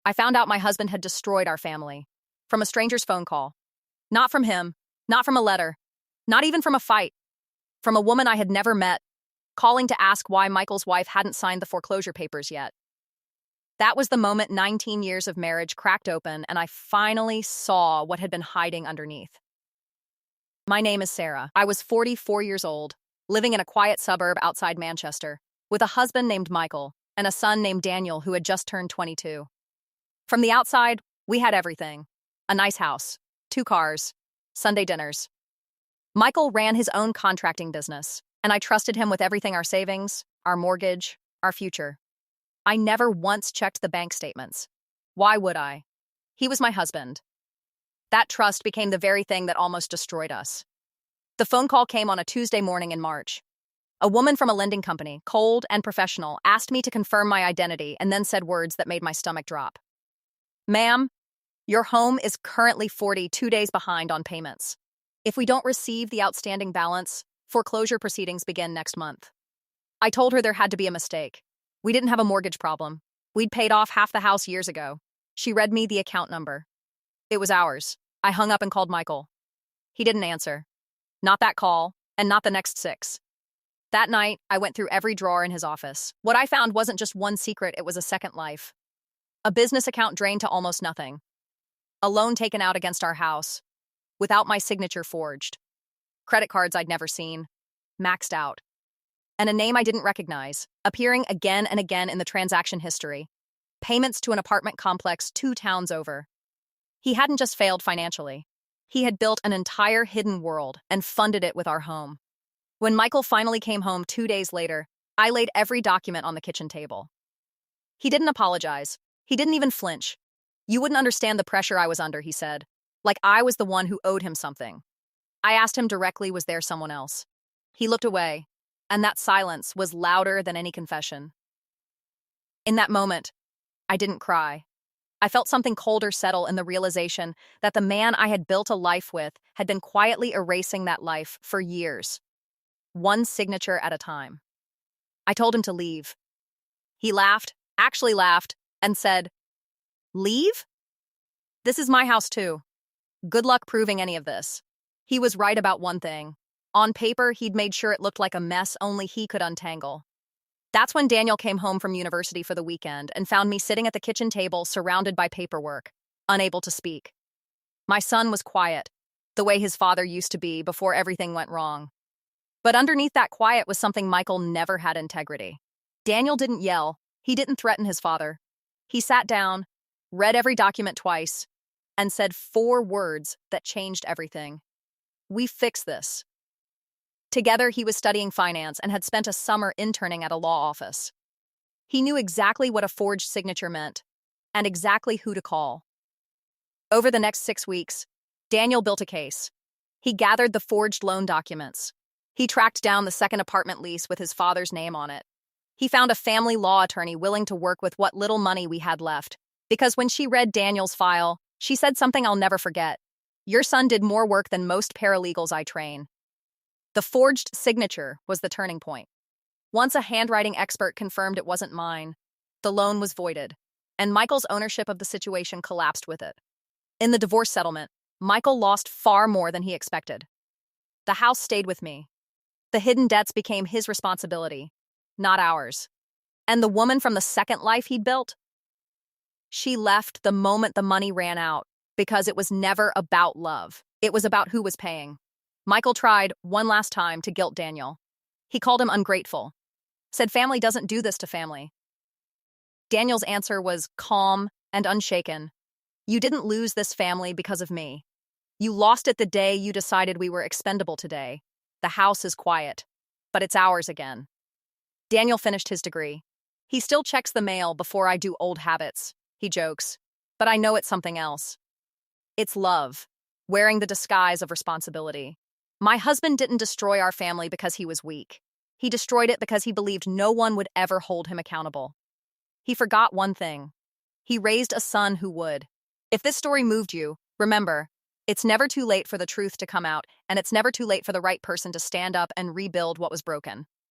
I found out my husband had destroyed our family. From a stranger's phone call. Not from him, not from a letter, not even from a fight. From a woman I had never met, calling to ask why Michael's wife hadn't signed the foreclosure papers yet. That was the moment 19 years of marriage cracked open and I finally saw what had been hiding underneath. My name is Sarah. I was 44 years old, living in a quiet suburb outside Manchester, with a husband named Michael and a son named Daniel who had just turned 22. From the outside, we had everything. A nice house, 2 cars, Sunday dinners. Michael ran his own contracting business, and I trusted him with everything: our savings, our mortgage, our future. I never once checked the bank statements. Why would I? He was my husband. That trust became the very thing that almost destroyed us. The phone call came on a Tuesday morning in March. A woman from a lending company, cold and professional, asked me to confirm my identity and then said words that made my stomach drop. "Ma'am, your home is currently 42 days behind on payments. If we don't receive the outstanding balance, foreclosure proceedings begin next month." I told her there had to be a mistake. We didn't have a mortgage problem. We'd paid off half the house years ago. She read me the account number. It was ours. I hung up and called Michael. He didn't answer. Not that call, and not the next 6. That night, I went through every drawer in his office. What I found wasn't just one secret, it was a second life. A business account drained to almost nothing. A loan taken out against our house, without my signature forged. Credit cards I'd never seen, maxed out. And a name I didn't recognize, appearing again and again in the transaction history. Payments to an apartment complex 2 towns over. He hadn't just failed financially. He had built an entire hidden world and funded it with our home. When Michael finally came home 2 days later, I laid every document on the kitchen table. He didn't apologize. He didn't even flinch. "You wouldn't understand the pressure I was under," he said. Like I was the one who owed him something. I asked him directly, was there someone else? He looked away, and that silence was louder than any confession. In that moment, I didn't cry. I felt something colder settle in the realization that the man I had built a life with had been quietly erasing that life for years, one signature at a time. I told him to leave. He laughed, actually laughed, and said, "Leave? This is my house too. Good luck proving any of this." He was right about one thing. On paper, he'd made sure it looked like a mess only he could untangle. That's when Daniel came home from university for the weekend and found me sitting at the kitchen table surrounded by paperwork, unable to speak. My son was quiet, the way his father used to be before everything went wrong. But underneath that quiet was something: Michael never had integrity. Daniel didn't yell. He didn't threaten his father. He sat down, read every document twice, and said 4 words that changed everything. "We fix this." Together, he was studying finance and had spent a summer interning at a law office. He knew exactly what a forged signature meant and exactly who to call. Over the next 6 weeks, Daniel built a case. He gathered the forged loan documents. He tracked down the second apartment lease with his father's name on it. He found a family law attorney willing to work with what little money we had left, because when she read Daniel's file, she said something I'll never forget. "Your son did more work than most paralegals I train." The forged signature was the turning point. Once a handwriting expert confirmed it wasn't mine, the loan was voided, and Michael's ownership of the situation collapsed with it. In the divorce settlement, Michael lost far more than he expected. The house stayed with me. The hidden debts became his responsibility, not ours. And the woman from the second life he'd built? She left the moment the money ran out, because it was never about love. It was about who was paying. Michael tried one last time to guilt Daniel. He called him ungrateful, said family doesn't do this to family. Daniel's answer was calm and unshaken. "You didn't lose this family because of me. You lost it the day you decided we were expendable today. The house is quiet, but it's ours again." Daniel finished his degree. "He still checks the mail before I do old habits," he jokes, "but I know it's something else. It's love, wearing the disguise of responsibility. My husband didn't destroy our family because he was weak. He destroyed it because he believed no one would ever hold him accountable. He forgot one thing. He raised a son who would. If this story moved you, remember, it's never too late for the truth to come out, and it's never too late for the right person to stand up and rebuild what was broken.